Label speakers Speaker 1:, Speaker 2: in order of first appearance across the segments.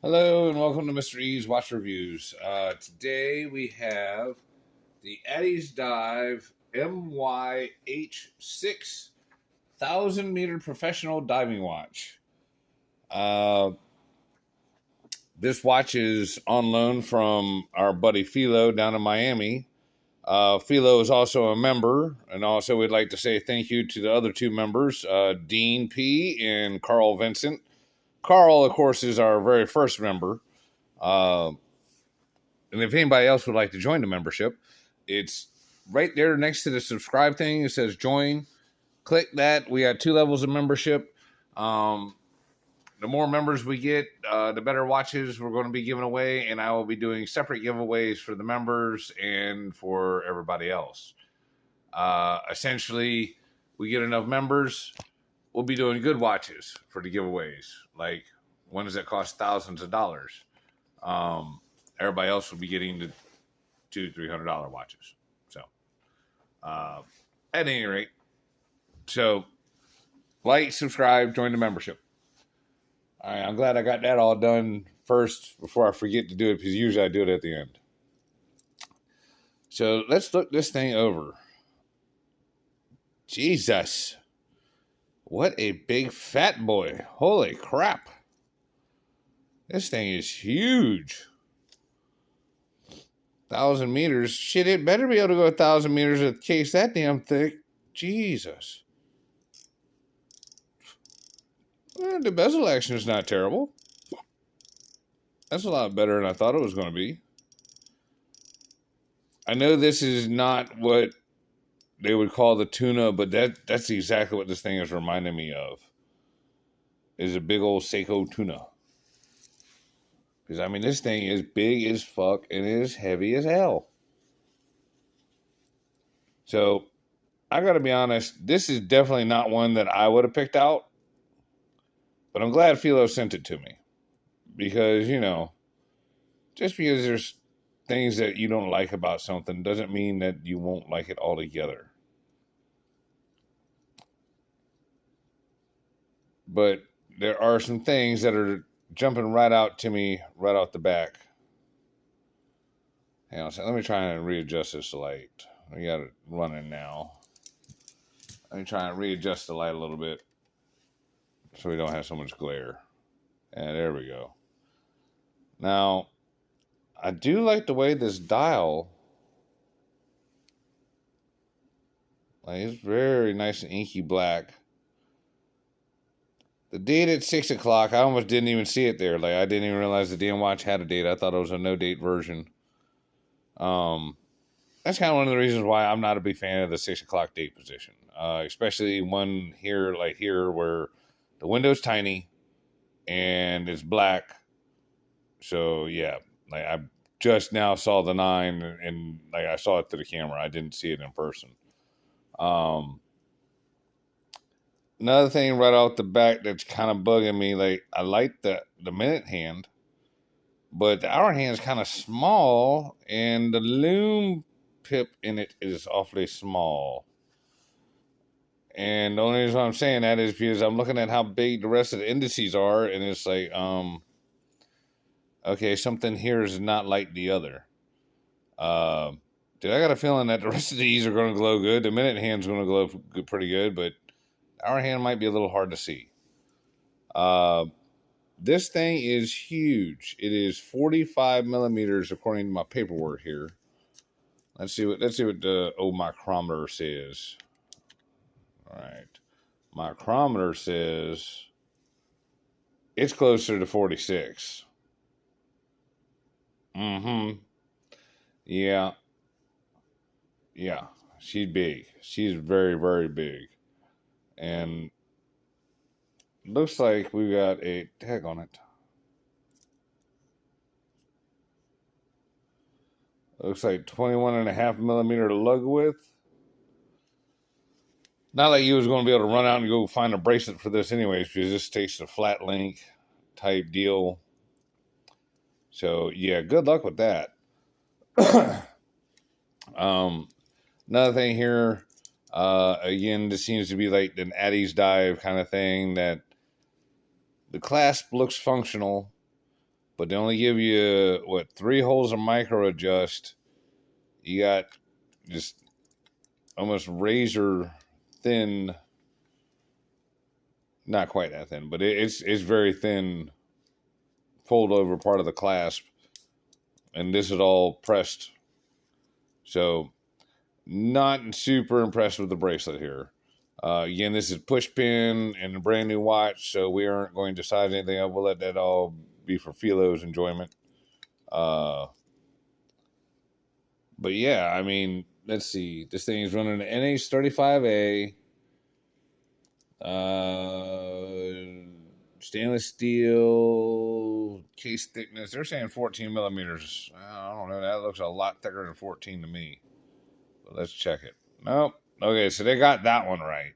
Speaker 1: Hello and welcome to Mr. E's Watch Reviews. Today we have the Addiesdive my-h6 1,000-meter professional diving watch. This watch is on loan from our buddy Felo down in Miami. Felo is also a member, and also we'd like to say thank you to the other two members, Dean P. and Karl Vincent. Karl, of course, is our very first member. And if anybody else would like to join the membership, it's right there next to the subscribe thing. It says join. Click that. We got 2 levels of membership. The more members we get, the better watches we're going to be giving away. And I will be doing separate giveaways for the members and for everybody else. Essentially, we get enough members, we'll be doing good watches for the giveaways. Like ones that cost thousands of dollars. Everybody else will be getting the $200-$300 watches. So, at any rate, so like, subscribe, join the membership. All right, I'm glad I got that all done first before I forget to do it, because usually I do it at the end. So let's look this thing over. Jesus, what a big fat boy! Holy crap! This thing is huge. 1,000 meters. Shit, it better be able to go 1,000 meters with a case that damn thick. Jesus. Well, the bezel action is not terrible. That's a lot better than I thought it was going to be. I know this is not what they would call the tuna, but that's exactly what this thing is reminding me of. Is a big old Seiko tuna. Because, I mean, this thing is big as fuck and it is heavy as hell. So, I gotta be honest, this is definitely not one that I would have picked out. But I'm glad Felo sent it to me. Because, you know, just because there's things that you don't like about something doesn't mean that you won't like it altogether. But there are some things that are jumping right out to me right off the back. Hang on a second. Let me try and readjust this light. We got it running now. Let me try and readjust the light a little bit so we don't have so much glare. And there we go. Now, I do like the way this dial, like, it's very nice and inky black. The date at 6 o'clock, I almost didn't even see it there. Like, I didn't even realize the damn watch had a date. I thought it was a no-date version. That's kind of one of the reasons why I'm not a big fan of the 6 o'clock date position. Especially one here, like here, where the window's tiny and it's black. So, yeah, like, I just now saw the 9 and like I saw it through the camera. I didn't see it in person. Another thing right off the back that's kind of bugging me, like, I like the minute hand, but the hour hand is kind of small, and the Lume pip in it is awfully small. And the only reason I'm saying that is because I'm looking at how big the rest of the indices are, and it's like, okay, something here is not like the other. Dude, I got a feeling that the rest of these are going to glow good. The minute hand's going to glow pretty good, but our hand might be a little hard to see. This thing is huge. It is 45 millimeters according to my paperwork here. Let's see what the old micrometer says. All right, micrometer says it's closer to 46. Yeah. She's big. She's very, very big. And looks like we got a tag on it. Looks like 21.5 millimeter lug width. Not like you was going to be able to run out and go find a bracelet for this anyways, because this takes a flat link type deal. So, yeah, good luck with that. Another thing here, again, this seems to be like an Addiesdive kind of thing, that the clasp looks functional, but they only give you, what, 3 holes of micro adjust. You got just almost razor thin, not quite that thin, but it's very thin fold over part of the clasp, and this is all pressed. So not super impressed with the bracelet here. Again, this is push pin and a brand new watch, so we aren't going to size anything up. We'll let that all be for Felo's enjoyment. But yeah, I mean, let's see. This thing is running an NH35A. Stainless steel case thickness. They're saying 14 millimeters. I don't know. That looks a lot thicker than 14 to me. But let's check it. Nope. Okay, so they got that one right.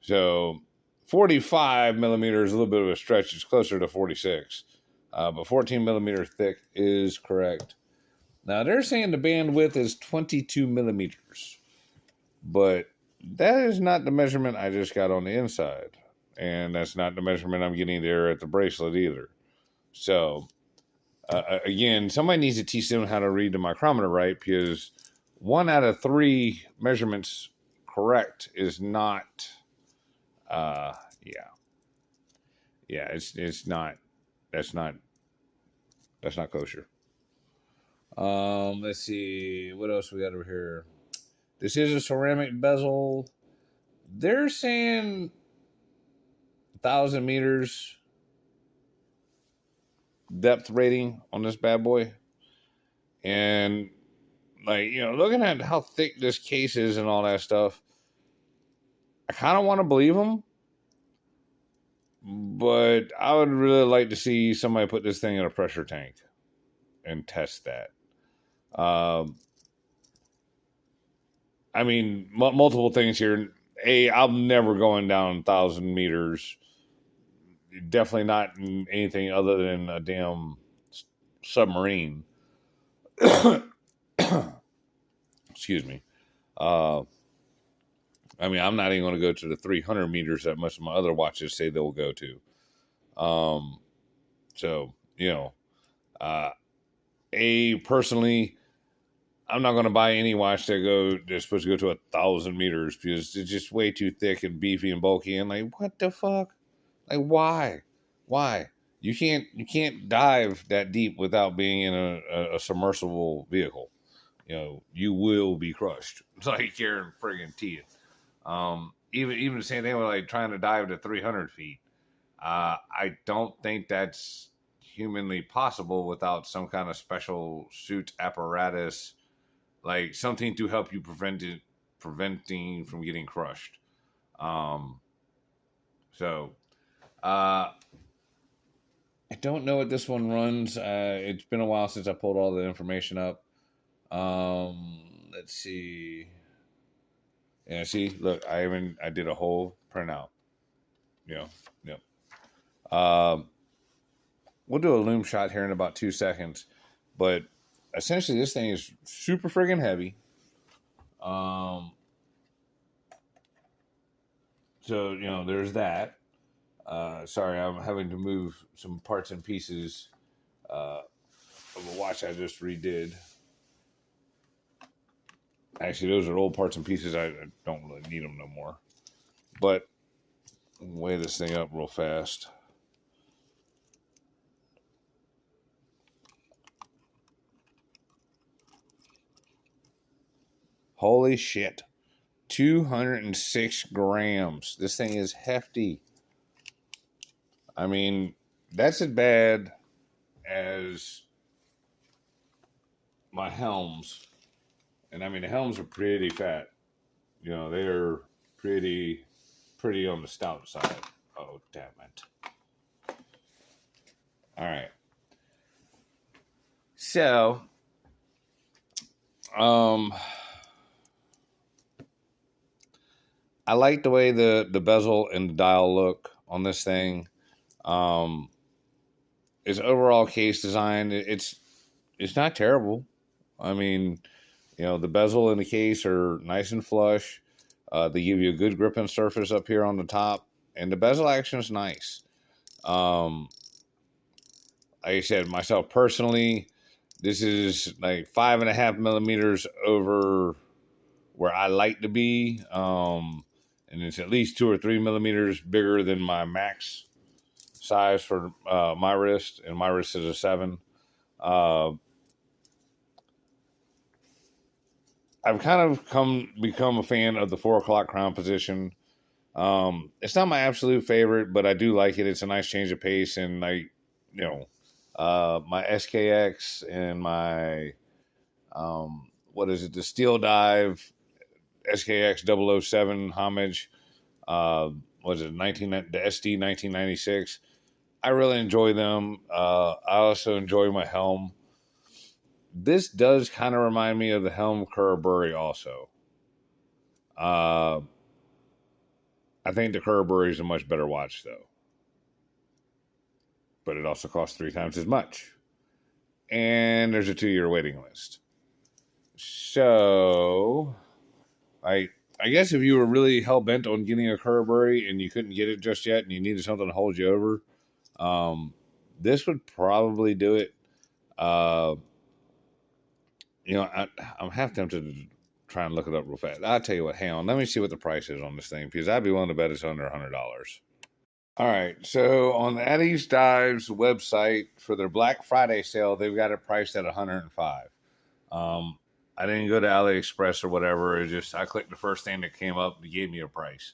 Speaker 1: So 45 millimeters, a little bit of a stretch. It's closer to 46. But 14 millimeters thick is correct. Now, they're saying the bandwidth is 22 millimeters. But that is not the measurement I just got on the inside. And that's not the measurement I'm getting there at the bracelet either. So, again, somebody needs to teach them how to read the micrometer right, because 1 out of 3 measurements correct is not, it's not, that's not kosher. Let's see, what else we got over here? This is a ceramic bezel. They're saying 1,000 meters depth rating on this bad boy. And, like, you know, looking at how thick this case is and all that stuff, I kind of want to believe them. But I would really like to see somebody put this thing in a pressure tank and test that. I mean, multiple things here. I'm never going down 1,000 meters. Definitely not in anything other than a damn submarine. Excuse me. I mean, I'm not even going to go to the 300 meters that most of my other watches say they'll go to. So, you know, personally, I'm not going to buy any watch that's supposed to go to 1,000 meters because it's just way too thick and beefy and bulky. And like, what the fuck? Like, why? You can't dive that deep without being in a submersible vehicle. You know, you will be crushed. It's like you're in friggin' teeth. Even the same thing with like trying to dive to 300 feet. I don't think that's humanly possible without some kind of special suit apparatus, like something to help you preventing from getting crushed. I don't know what this one runs. It's been a while since I pulled all the information up. Let's see. Yeah, see, look, I did a whole printout. Yep. We'll do a Lume Shot here in about 2 seconds, but essentially this thing is super friggin' heavy. So, you know, there's that. Sorry, I'm having to move some parts and pieces of a watch I just redid. Actually, those are old parts and pieces. I don't really need them no more. But weigh this thing up real fast. Holy shit. 206 grams. This thing is hefty. I mean, that's as bad as my helms. And I mean, the helms are pretty fat. You know, they're pretty on the stout side. Oh, damn it. All right. So, I like the way the bezel and the dial look on this thing. Its overall case design, it's not terrible. I mean, you know, the bezel and the case are nice and flush. They give you a good gripping surface up here on the top, and the bezel action is nice. like I said, myself personally, this is like 5.5 millimeters over where I like to be. And it's at least 2 or 3 millimeters bigger than my max size for my wrist, and my wrist is a 7. I've kind of become a fan of the 4 o'clock crown position. It's not my absolute favorite, but I do like it. It's a nice change of pace, and my SKX and my what is it? The Steel Dive SKX 007 homage. Was it the SD 1996? I really enjoy them. I also enjoy my helm. This does kind of remind me of the helm Kuraburi also. I think the Kuraburi is a much better watch though, but it also costs 3 times as much, and there's a 2-year waiting list. So, I guess if you were really hell bent on getting a Kuraburi and you couldn't get it just yet, and you needed something to hold you over, this would probably do it. I'm half tempted to try and look it up real fast. I'll tell you what, hang on, let me see what the price is on this thing, because I'd be willing to bet it's under $100. All right, so on the Addiesdive's website for their Black Friday sale, they've got it priced at $105. I didn't go to AliExpress or whatever. I clicked the first thing that came up and gave me a price.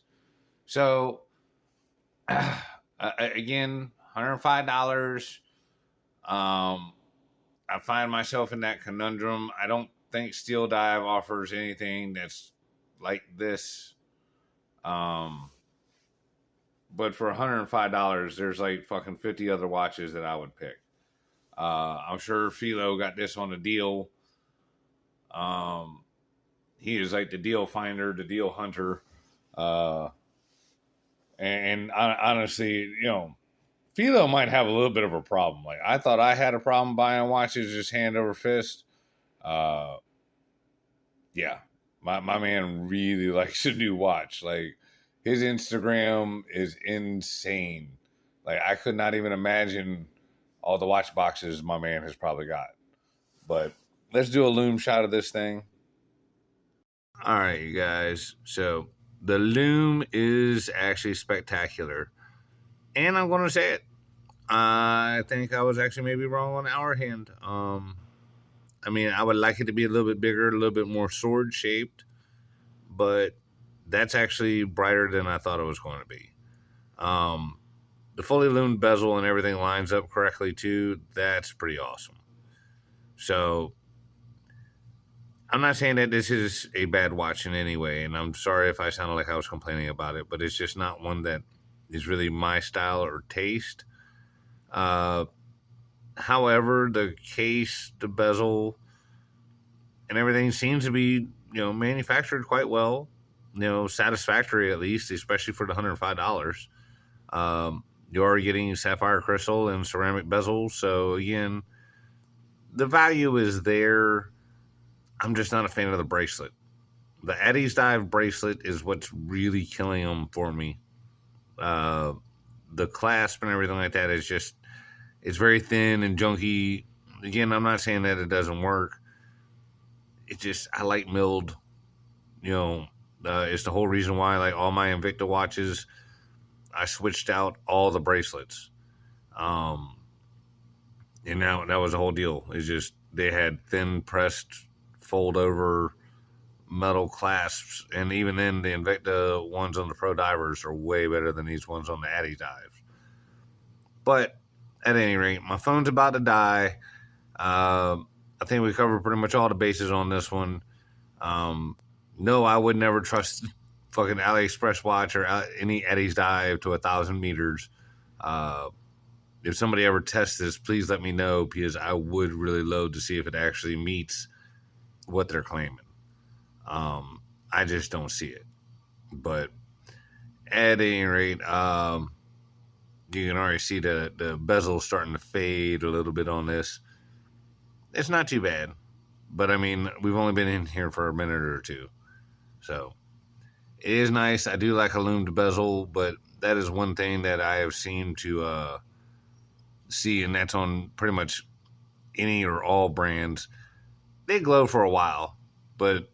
Speaker 1: So, again, $105. I find myself in that conundrum. I don't think Steel Dive offers anything that's like this. But for $105, there's like fucking 50 other watches that I would pick. I'm sure Felo got this on a deal. He is like the deal finder, the deal hunter. And honestly, Felo might have a little bit of a problem. Like, I thought I had a problem buying watches just hand over fist. Yeah, my man really likes a new watch. Like, his Instagram is insane. Like, I could not even imagine all the watch boxes my man has probably got. But let's do a Lume shot of this thing. All right, you guys. So the Lume is actually spectacular. And I'm going to say it. I think I was actually maybe wrong on our hand. I mean, I would like it to be a little bit bigger, a little bit more sword shaped, but that's actually brighter than I thought it was going to be. The fully lumed bezel and everything lines up correctly too. That's pretty awesome. So I'm not saying that this is a bad watch in any way, and I'm sorry if I sounded like I was complaining about it, but it's just not one that is really my style or taste. However, the case, the bezel, and everything seems to be, manufactured quite well, satisfactory at least, especially for the $105. You are getting sapphire crystal and ceramic bezel, so again, the value is there. I'm just not a fan of the bracelet. The Addiesdive bracelet is what's really killing them for me. The clasp and everything like that is just, it's very thin and junky. Again, I'm not saying that it doesn't work. It just, I like milled. It's the whole reason why, like, all my Invicta watches, I switched out all the bracelets. And now that was the whole deal. It's just, they had thin pressed fold over metal clasps, and even then the Invicta ones on the Pro Divers are way better than these ones on the Addiesdive. But at any rate, my phone's about to die. I think we covered pretty much all the bases on this one. No, I would never trust fucking AliExpress watch or any Addiesdive to 1,000 meters. If somebody ever tests this, please let me know, because I would really love to see if it actually meets what they're claiming. I just don't see it. But at any rate, you can already see the bezel starting to fade a little bit on this. It's not too bad. But, I mean, we've only been in here for a minute or two. So, it is nice. I do like a lumed bezel, but that is one thing that I have seemed to see, and that's on pretty much any or all brands. They glow for a while, but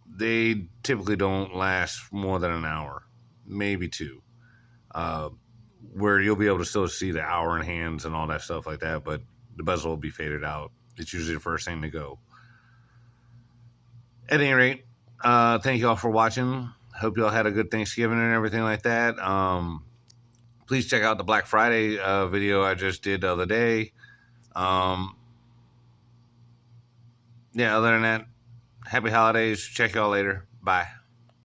Speaker 1: they typically don't last more than an hour, maybe two. Where you'll be able to still see the hour in hands and all that stuff like that, but the bezel will be faded out. It's usually the first thing to go. At any rate, thank you all for watching. Hope you all had a good Thanksgiving and everything like that. Please check out the Black Friday video I just did the other day. Yeah, other than that, happy holidays. Check y'all later. Bye.